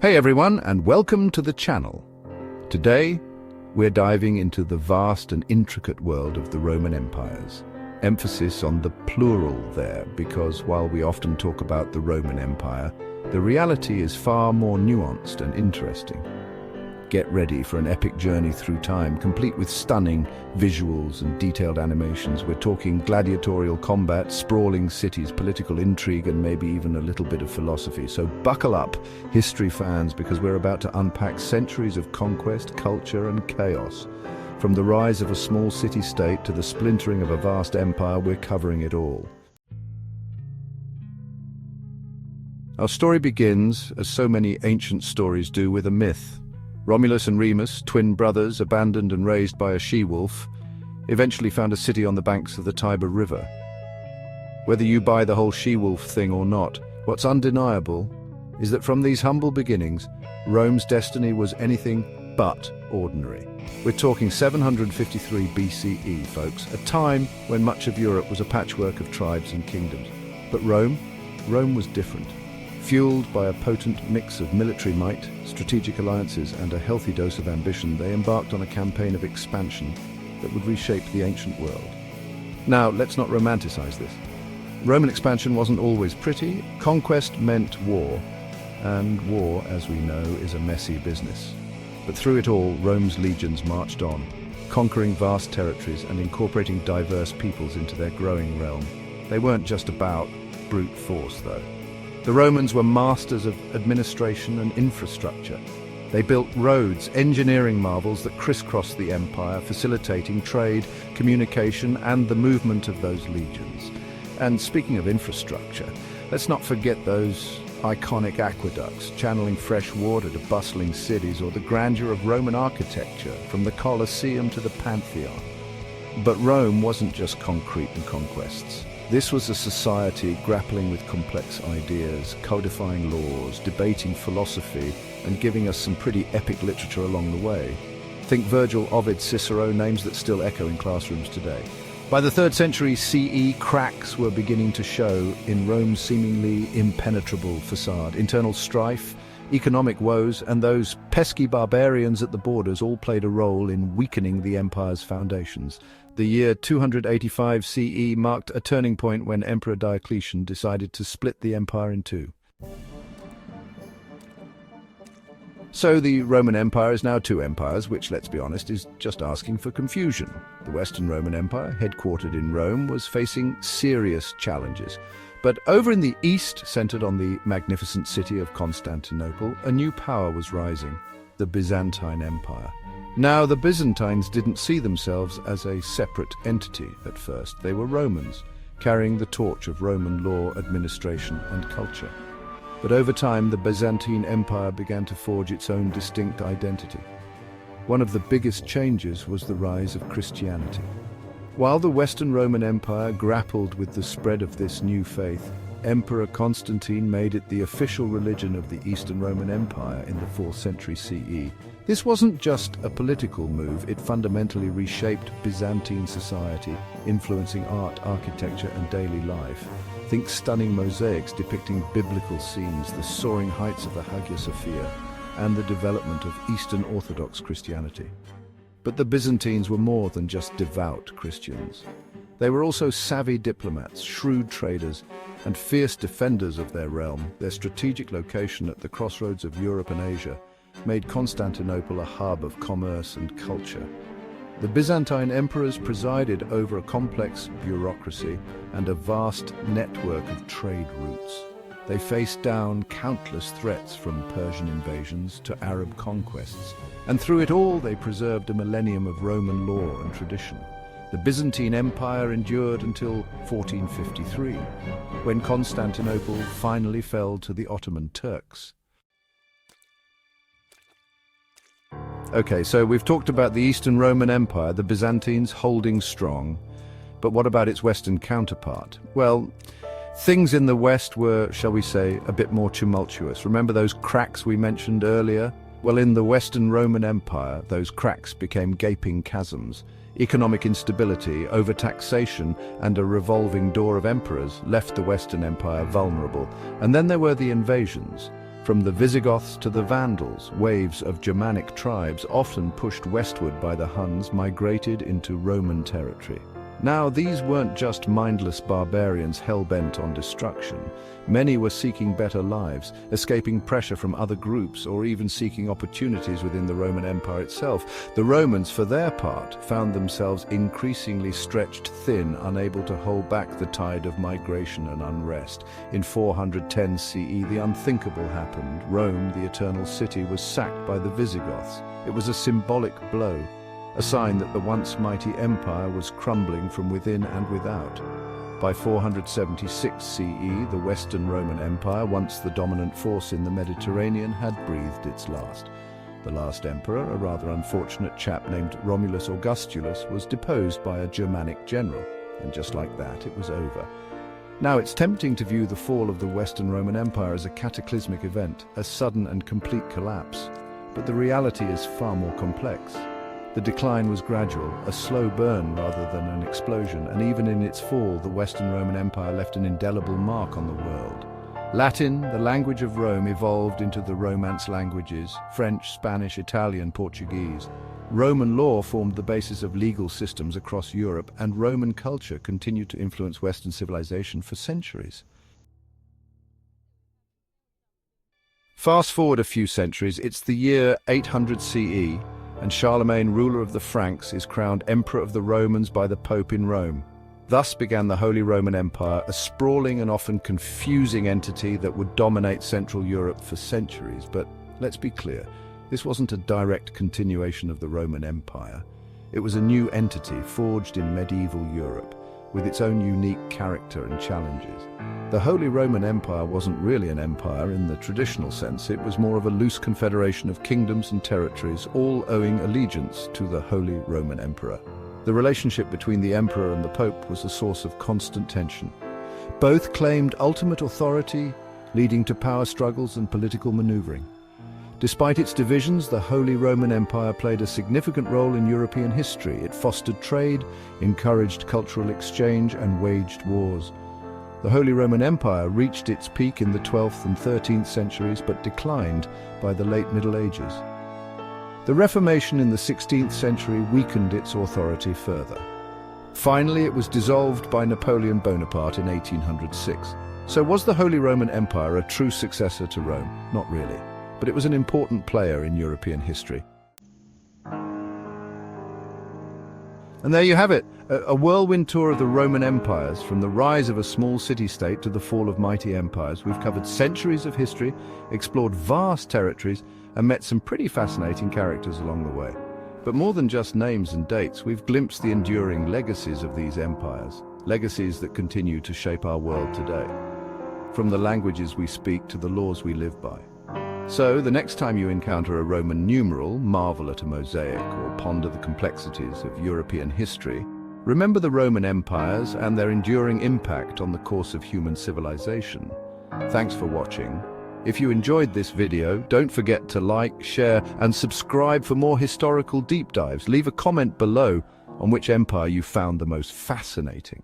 Hey everyone, and welcome to the channel. Today, we're diving into the vast and intricate world of the Roman empires. Emphasis on the plural there, because while we often talk about the Roman Empire, the reality is far more nuanced and interesting. Get ready for an epic journey through time, complete with stunning visuals and detailed animations. We're talking gladiatorial combat, sprawling cities, political intrigue, and maybe even a little bit of philosophy. So buckle up, history fans, because we're about to unpack centuries of conquest, culture, and chaos. From the rise of a small city-state to the splintering of a vast empire, we're covering it all. Our story begins, as so many ancient stories do, with a myth. Romulus and Remus, twin brothers abandoned and raised by a she-wolf, eventually found a city on the banks of the Tiber River. Whether you buy the whole she-wolf thing or not, what's undeniable is that from these humble beginnings, Rome's destiny was anything but ordinary. We're talking 753 BCE, folks, a time when much of Europe was a patchwork of tribes and kingdoms. But Rome was different. Fueled by a potent mix of military might, strategic alliances, and a healthy dose of ambition, they embarked on a campaign of expansion that would reshape the ancient world. Now, let's not romanticize this. Roman expansion wasn't always pretty. Conquest meant war, and war, as we know, is a messy business. But through it all, Rome's legions marched on, conquering vast territories and incorporating diverse peoples into their growing realm. They weren't just about brute force, though. The Romans were masters of administration and infrastructure. They built roads, engineering marvels that crisscrossed the empire, facilitating trade, communication, and the movement of those legions. And speaking of infrastructure, let's not forget those iconic aqueducts, channeling fresh water to bustling cities, or the grandeur of Roman architecture, from the Colosseum to the Pantheon. But Rome wasn't just concrete and conquests. This was a society grappling with complex ideas, codifying laws, debating philosophy, and giving us some pretty epic literature along the way. Think Virgil, Ovid, Cicero, names that still echo in classrooms today. By the 3rd century CE, cracks were beginning to show in Rome's seemingly impenetrable facade. Internal strife, economic woes, and those pesky barbarians at the borders all played a role in weakening the empire's foundations. The year 285 CE marked a turning point when Emperor Diocletian decided to split the empire in two. So the Roman Empire is now two empires, which, let's be honest, is just asking for confusion. The Western Roman Empire, headquartered in Rome, was facing serious challenges. But over in the east, centered on the magnificent city of Constantinople, a new power was rising, the Byzantine Empire. Now, the Byzantines didn't see themselves as a separate entity at first. They were Romans, carrying the torch of Roman law, administration, and culture. But over time, the Byzantine Empire began to forge its own distinct identity. One of the biggest changes was the rise of Christianity. While the Western Roman Empire grappled with the spread of this new faith, Emperor Constantine made it the official religion of the Eastern Roman Empire in the 4th century CE. This wasn't just a political move, it fundamentally reshaped Byzantine society, influencing art, architecture, and daily life. Think stunning mosaics depicting biblical scenes, the soaring heights of the Hagia Sophia, and the development of Eastern Orthodox Christianity. But the Byzantines were more than just devout Christians. They were also savvy diplomats, shrewd traders, and fierce defenders of their realm. Their strategic location at the crossroads of Europe and Asia made Constantinople a hub of commerce and culture. The Byzantine emperors presided over a complex bureaucracy and a vast network of trade routes. They faced down countless threats, from Persian invasions to Arab conquests, and through it all they preserved a millennium of Roman law and tradition. The Byzantine Empire endured until 1453, when Constantinople finally fell to the Ottoman Turks. Okay, so we've talked about the Eastern Roman Empire, the Byzantines holding strong, but what about its Western counterpart? Well, things in the West were, shall we say, a bit more tumultuous. Remember those cracks we mentioned earlier? Well, in the Western Roman Empire, those cracks became gaping chasms. Economic instability, overtaxation, and a revolving door of emperors left the Western Empire vulnerable. And then there were the invasions. From the Visigoths to the Vandals, waves of Germanic tribes, often pushed westward by the Huns, migrated into Roman territory. Now, these weren't just mindless barbarians hell-bent on destruction. Many were seeking better lives, escaping pressure from other groups, or even seeking opportunities within the Roman Empire itself. The Romans, for their part, found themselves increasingly stretched thin, unable to hold back the tide of migration and unrest. In 410 CE, the unthinkable happened. Rome, the Eternal City, was sacked by the Visigoths. It was a symbolic blow, a sign that the once mighty empire was crumbling from within and without. By 476 CE, the Western Roman Empire, once the dominant force in the Mediterranean, had breathed its last. The last emperor, a rather unfortunate chap named Romulus Augustulus, was deposed by a Germanic general, and just like that, it was over. Now, it's tempting to view the fall of the Western Roman Empire as a cataclysmic event, a sudden and complete collapse. But the reality is far more complex. The decline was gradual, a slow burn rather than an explosion, and even in its fall, the Western Roman Empire left an indelible mark on the world. Latin, the language of Rome, evolved into the Romance languages: French, Spanish, Italian, Portuguese. Roman law formed the basis of legal systems across Europe, and Roman culture continued to influence Western civilization for centuries. Fast forward a few centuries, it's the year 800 CE, and Charlemagne, ruler of the Franks, is crowned Emperor of the Romans by the Pope in Rome. Thus began the Holy Roman Empire, a sprawling and often confusing entity that would dominate Central Europe for centuries. But let's be clear, this wasn't a direct continuation of the Roman Empire. It was a new entity forged in medieval Europe, with its own unique character and challenges. The Holy Roman Empire wasn't really an empire in the traditional sense. It was more of a loose confederation of kingdoms and territories, all owing allegiance to the Holy Roman Emperor. The relationship between the emperor and the pope was a source of constant tension. Both claimed ultimate authority, leading to power struggles and political maneuvering. Despite its divisions, the Holy Roman Empire played a significant role in European history. It fostered trade, encouraged cultural exchange, and waged wars. The Holy Roman Empire reached its peak in the 12th and 13th centuries, but declined by the late Middle Ages. The Reformation in the 16th century weakened its authority further. Finally, it was dissolved by Napoleon Bonaparte in 1806. So was the Holy Roman Empire a true successor to Rome? Not really, but it was an important player in European history. And there you have it, a whirlwind tour of the Roman empires, from the rise of a small city-state to the fall of mighty empires. We've covered centuries of history, explored vast territories, and met some pretty fascinating characters along the way. But more than just names and dates, we've glimpsed the enduring legacies of these empires, legacies that continue to shape our world today, from the languages we speak to the laws we live by. So, the next time you encounter a Roman numeral, marvel at a mosaic, or ponder the complexities of European history, remember the Roman empires and their enduring impact on the course of human civilization. Thanks for watching. If you enjoyed this video, don't forget to like, share, and subscribe for more historical deep dives. Leave a comment below on which empire you found the most fascinating.